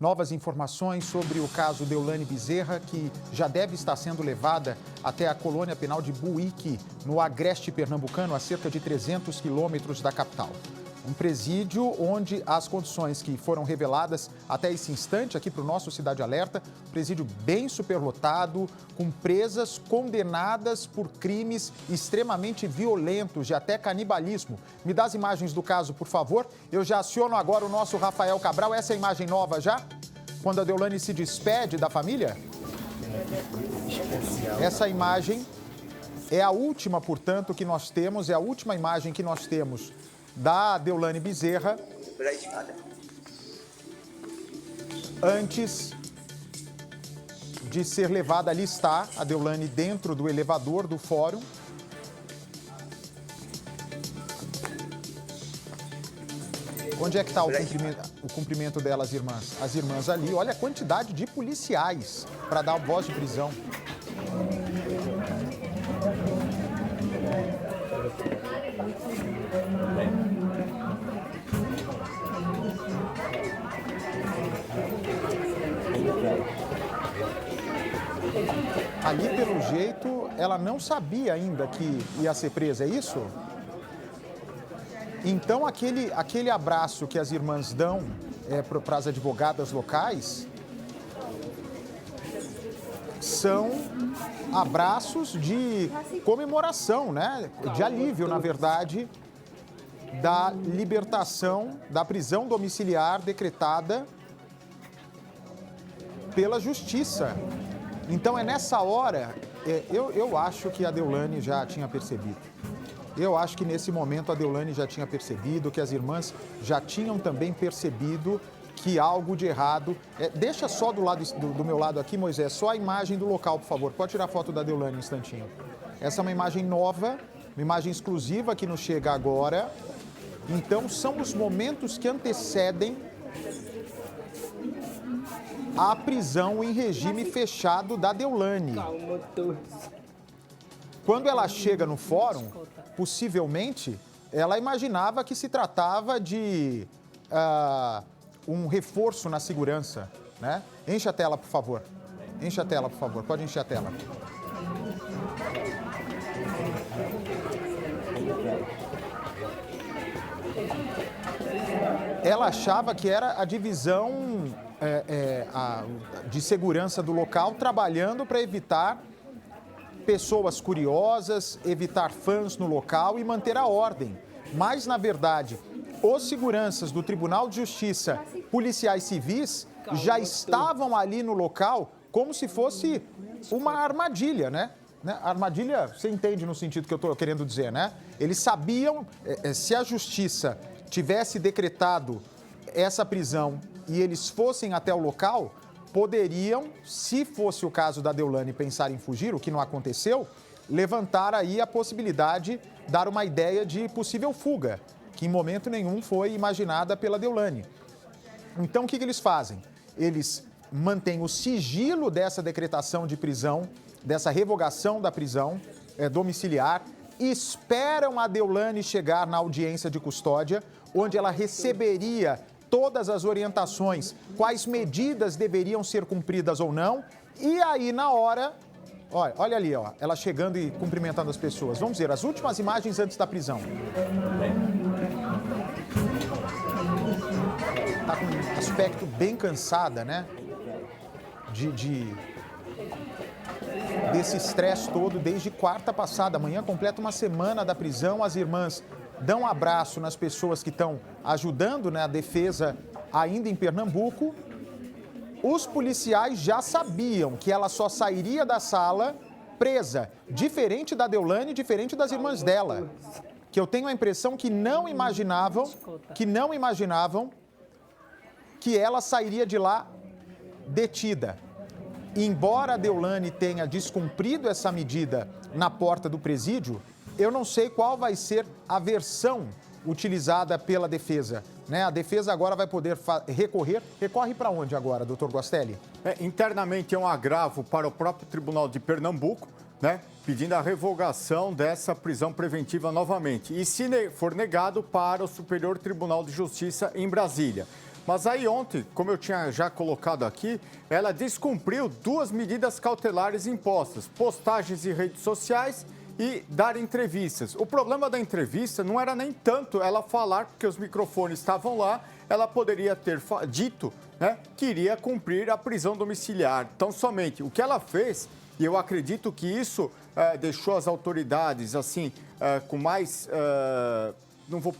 novas informações sobre o caso Deolane Bezerra, que já deve estar sendo levada até a colônia penal de Buíque, no agreste pernambucano, a cerca de 300 quilômetros da capital. Um presídio onde as condições que foram reveladas até esse instante aqui para o nosso Cidade Alerta, presídio bem superlotado, com presas condenadas por crimes extremamente violentos, de até canibalismo. Me dá as imagens do caso, por favor. Eu já aciono agora o nosso Rafael Cabral. Essa é a imagem nova já? Quando a Deolane se despede da família? Essa imagem é a última, portanto, que nós temos, é a última imagem que nós temos da Deolane Bezerra, antes de ser levada. Ali está a Deolane dentro do elevador do fórum. Onde é que está o cumprimento delas, irmãs? As irmãs ali, olha a quantidade de policiais para dar voz de prisão. Ali, pelo jeito, ela não sabia ainda que ia ser presa, é isso? Então, aquele abraço que as irmãs dão para as advogadas locais são abraços de comemoração, né? De alívio, na verdade, da libertação, da prisão domiciliar decretada pela Justiça. Então, é nessa hora, eu acho que a Deolane já tinha percebido. Eu acho que nesse momento a Deolane já tinha percebido, que as irmãs já tinham também percebido que algo de errado... deixa só do meu lado aqui, Moisés, só a imagem do local, por favor. Pode tirar a foto da Deolane um instantinho. Essa é uma imagem nova, uma imagem exclusiva que nos chega agora. Então, são os momentos que antecedem a prisão em regime fechado da Deolane. Quando ela chega no fórum, possivelmente, ela imaginava que se tratava de um reforço na segurança, né? Enche a tela, por favor. Enche a tela, por favor. Pode encher a tela. Ela achava que era a divisão de segurança do local, trabalhando para evitar pessoas curiosas, evitar fãs no local e manter a ordem. Mas, na verdade, os seguranças do Tribunal de Justiça, policiais civis, já estavam ali no local como se fosse uma armadilha, né? Armadilha, você entende no sentido que eu estou querendo dizer, né? Eles sabiam, se a Justiça tivesse decretado essa prisão e eles fossem até o local, poderiam, se fosse o caso da Deolane pensar em fugir, o que não aconteceu, levantar aí a possibilidade, dar uma ideia de possível fuga, que em momento nenhum foi imaginada pela Deolane. Então, o que eles fazem? Eles mantêm o sigilo dessa decretação de prisão, dessa revogação da prisão domiciliar, esperam a Deolane chegar na audiência de custódia, onde ela receberia todas as orientações, quais medidas deveriam ser cumpridas ou não, e aí na hora, olha ali, ela chegando e cumprimentando as pessoas. Vamos ver as últimas imagens antes da prisão. Tá com um aspecto bem cansada, né? Desse estresse todo desde quarta passada. Amanhã completa uma semana da prisão. As irmãs dão um abraço nas pessoas que estão ajudando, né, a defesa ainda em Pernambuco. Os policiais já sabiam que ela só sairia da sala presa, diferente da Deolane, diferente das irmãs dela, que eu tenho a impressão que não imaginavam que ela sairia de lá detida. Embora a Deolane tenha descumprido essa medida na porta do presídio, eu não sei qual vai ser a versão utilizada pela defesa, né? A defesa agora vai poder recorrer. Recorre para onde agora, doutor Guastelli? Internamente é um agravo para o próprio Tribunal de Pernambuco, né? Pedindo a revogação dessa prisão preventiva novamente. E se for negado, para o Superior Tribunal de Justiça em Brasília. Mas aí ontem, como eu tinha já colocado aqui, ela descumpriu 2 medidas cautelares impostas, postagens em redes sociais e dar entrevistas. O problema da entrevista não era nem tanto ela falar, porque os microfones estavam lá, ela poderia ter dito, né, que iria cumprir a prisão domiciliar. Então, somente o que ela fez, e eu acredito que isso deixou as autoridades, assim, com mais... não vou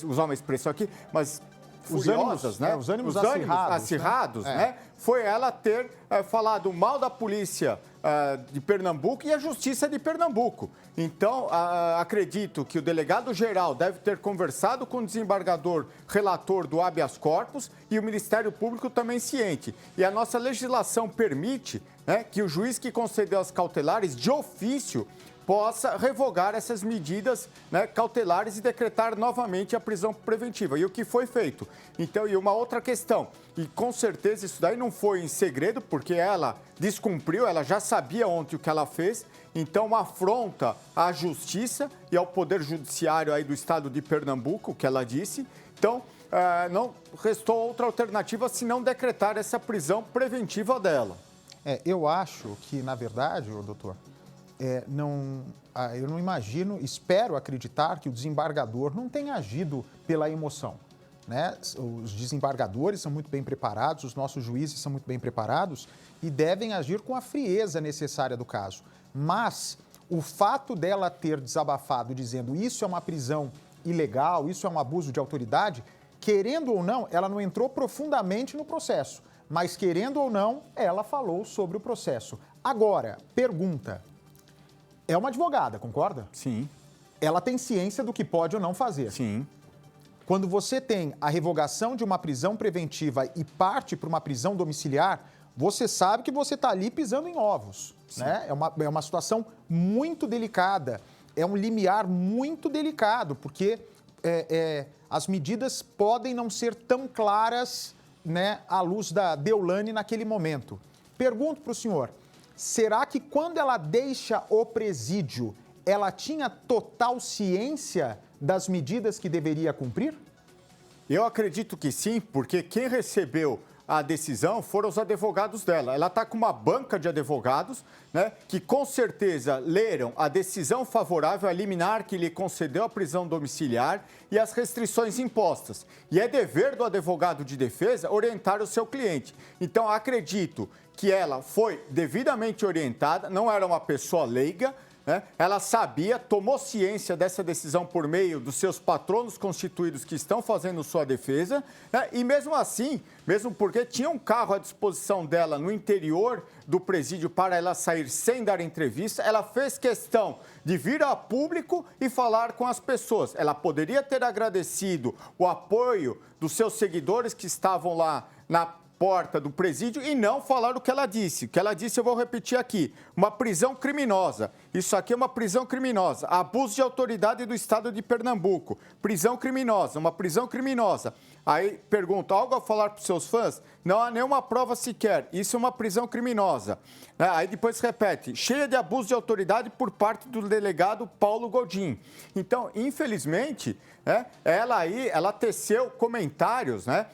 usar uma expressão aqui, mas... furiosas, né? Os ânimos acirrados, né? Foi ela ter falado mal da polícia de Pernambuco e a Justiça de Pernambuco. Então, acredito que o delegado-geral deve ter conversado com o desembargador relator do habeas corpus e o Ministério Público também ciente. E a nossa legislação permite, né, que o juiz que concedeu as cautelares, de ofício, possa revogar essas medidas, né, cautelares e decretar novamente a prisão preventiva. E o que foi feito? Então, e uma outra questão, e com certeza isso daí não foi em segredo, porque ela descumpriu, ela já sabia ontem o que ela fez, então uma afronta à justiça e ao Poder Judiciário aí do estado de Pernambuco, o que ela disse. Então, não restou outra alternativa senão decretar essa prisão preventiva dela. Eu acho que, na verdade, doutor, eu não imagino, espero acreditar que o desembargador não tenha agido pela emoção, né? Os desembargadores são muito bem preparados, os nossos juízes são muito bem preparados e devem agir com a frieza necessária do caso. Mas o fato dela ter desabafado dizendo isso é uma prisão ilegal, isso é um abuso de autoridade, querendo ou não, ela não entrou profundamente no processo, mas querendo ou não, ela falou sobre o processo. Agora, pergunta... É uma advogada, concorda? Sim. Ela tem ciência do que pode ou não fazer. Sim. Quando você tem a revogação de uma prisão preventiva e parte para uma prisão domiciliar, você sabe que você está ali pisando em ovos, né? É uma situação muito delicada, é um limiar muito delicado, porque as medidas podem não ser tão claras, né, à luz da Deolane naquele momento. Pergunto para o senhor... Será que quando ela deixa o presídio, ela tinha total ciência das medidas que deveria cumprir? Eu acredito que sim, porque quem recebeu a decisão foram os advogados dela. Ela está com uma banca de advogados, né, que com certeza leram a decisão favorável a liminar que lhe concedeu a prisão domiciliar e as restrições impostas. E é dever do advogado de defesa orientar o seu cliente. Então, acredito que ela foi devidamente orientada, não era uma pessoa leiga, né? Ela sabia, tomou ciência dessa decisão por meio dos seus patronos constituídos que estão fazendo sua defesa, né? E mesmo assim, mesmo porque tinha um carro à disposição dela no interior do presídio para ela sair sem dar entrevista, ela fez questão de vir a público e falar com as pessoas. Ela poderia ter agradecido o apoio dos seus seguidores que estavam lá na porta do presídio e não falar o que ela disse. O que ela disse eu vou repetir aqui. Uma prisão criminosa. Isso aqui é uma prisão criminosa. Abuso de autoridade do estado de Pernambuco. Prisão criminosa, uma prisão criminosa. Aí pergunta, algo a falar para os seus fãs? Não há nenhuma prova sequer. Isso é uma prisão criminosa. Aí depois repete, cheia de abuso de autoridade por parte do delegado Paulo Godin. Então, infelizmente, ela teceu comentários, né?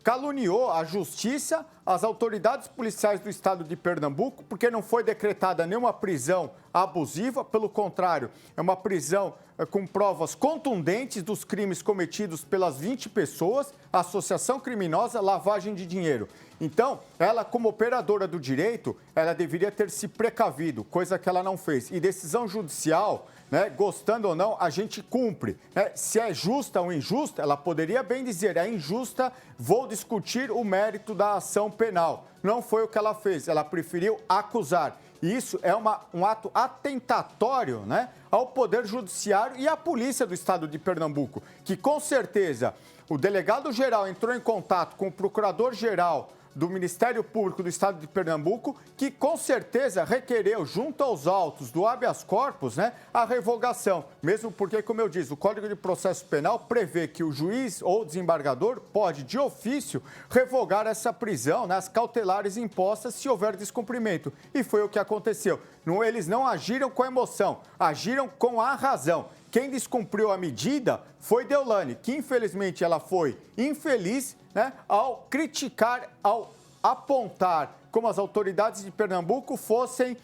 Caluniou a justiça, as autoridades policiais do estado de Pernambuco, porque não foi decretada nenhuma prisão abusiva, pelo contrário, é uma prisão com provas contundentes dos crimes cometidos pelas 20 pessoas, associação criminosa, lavagem de dinheiro. Então, ela, como operadora do direito, ela deveria ter se precavido, coisa que ela não fez. E decisão judicial, né, gostando ou não, a gente cumpre. Né? Se é justa ou injusta, ela poderia bem dizer, é injusta, vou discutir o mérito da ação penal. Não foi o que ela fez, ela preferiu acusar. E isso é um ato atentatório, né, ao Poder Judiciário e à Polícia do Estado de Pernambuco, que com certeza o delegado-geral entrou em contato com o procurador-geral do Ministério Público do Estado de Pernambuco, que com certeza requereu, junto aos autos do habeas corpus, né, a revogação. Mesmo porque, como eu disse, o Código de Processo Penal prevê que o juiz ou desembargador pode, de ofício, revogar essa prisão, né, as cautelares impostas, se houver descumprimento. E foi o que aconteceu. Eles não agiram com emoção, agiram com a razão. quem descumpriu a medida foi Deolane, que infelizmente ela foi infeliz, né, ao criticar, ao apontar como as autoridades de Pernambuco fossem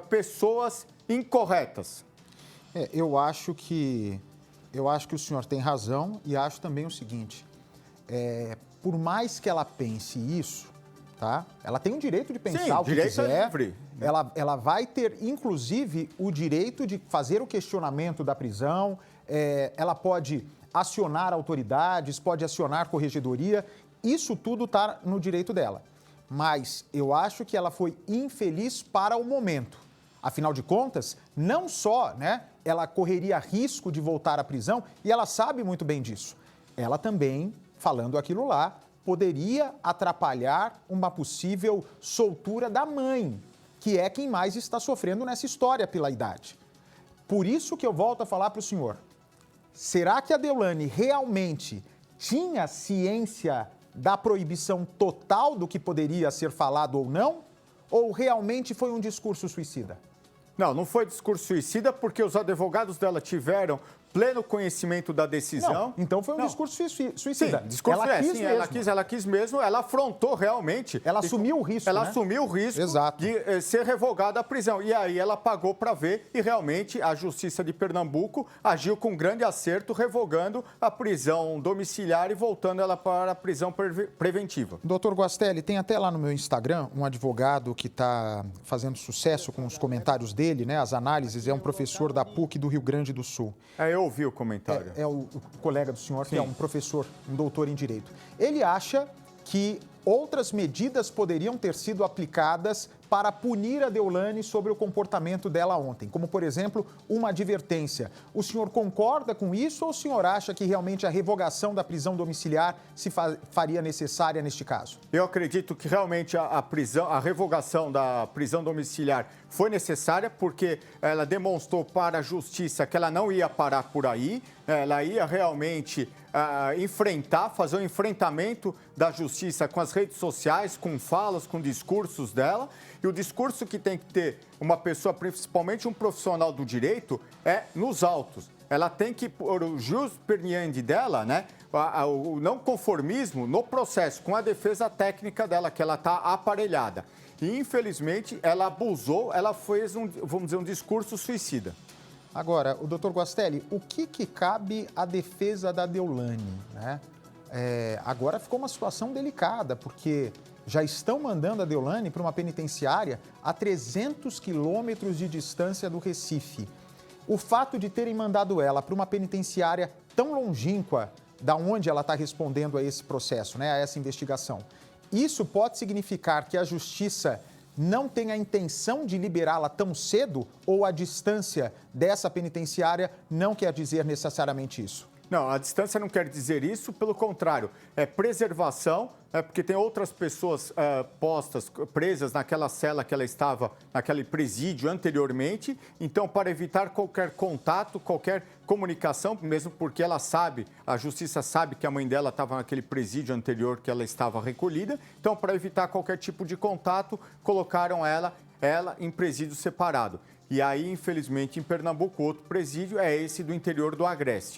pessoas incorretas. Eu acho que o senhor tem razão e acho também o seguinte, por mais que ela pense isso, tá? Ela tem o direito de pensar. Sim, o que quiser. Livre. Ela vai ter, inclusive, o direito de fazer o questionamento da prisão, ela pode acionar autoridades, pode acionar corregedoria, isso tudo está no direito dela. Mas eu acho que ela foi infeliz para o momento. Afinal de contas, não só, né, ela correria risco de voltar à prisão, e ela sabe muito bem disso. Ela também, falando aquilo lá, poderia atrapalhar uma possível soltura da mãe, que é quem mais está sofrendo nessa história pela idade. Por isso que eu volto a falar para o senhor. Será que a Deolane realmente tinha ciência da proibição total do que poderia ser falado ou não? Ou realmente foi um discurso suicida? Não foi discurso suicida porque os advogados dela tiveram pleno conhecimento da decisão. Não, então foi um discurso suicida. Sim, discurso ela quis mesmo, ela afrontou realmente. Ela assumiu o risco, Ela assumiu o risco Exato. de ser revogada a prisão. E aí ela pagou para ver e realmente a Justiça de Pernambuco agiu com grande acerto, revogando a prisão domiciliar e voltando ela para a prisão preventiva. Doutor Guastelli, tem até lá no meu Instagram um advogado que está fazendo sucesso com os comentários dele, né? As análises, é um professor da PUC do Rio Grande do Sul. Eu ouvi o comentário. É o colega do senhor, que é um professor, um doutor em Direito. Ele acha que outras medidas poderiam ter sido aplicadas para punir a Deolane sobre o comportamento dela ontem, como, por exemplo, uma advertência. O senhor concorda com isso ou o senhor acha que realmente a revogação da prisão domiciliar se faria necessária neste caso? Eu acredito que realmente a revogação da prisão domiciliar foi necessária porque ela demonstrou para a Justiça que ela não ia parar por aí, ela ia realmente fazer um enfrentamento da Justiça com as redes sociais, com falas, com discursos dela. E o discurso que tem que ter uma pessoa, principalmente um profissional do direito, é nos autos. Ela tem que pôr o jus perniendi dela, né? O não conformismo no processo, com a defesa técnica dela, que ela está aparelhada. E, infelizmente, ela abusou, ela fez vamos dizer, um discurso suicida. Agora, o doutor Guastelli, o que cabe à defesa da Deolane, né? Agora ficou uma situação delicada, porque já estão mandando a Deolane para uma penitenciária a 300 quilômetros de distância do Recife. O fato de terem mandado ela para uma penitenciária tão longínqua da onde ela está respondendo a esse processo, né, a essa investigação, isso pode significar que a Justiça não tem a intenção de liberá-la tão cedo ou a distância dessa penitenciária não quer dizer necessariamente isso? Não, a distância não quer dizer isso, pelo contrário, é preservação, porque tem outras pessoas presas naquela cela que ela estava, naquele presídio anteriormente, então para evitar qualquer contato, qualquer comunicação, mesmo porque ela sabe, a Justiça sabe que a mãe dela estava naquele presídio anterior que ela estava recolhida, então para evitar qualquer tipo de contato, colocaram ela em presídio separado. E aí, infelizmente, em Pernambuco, outro presídio é esse do interior do Agreste.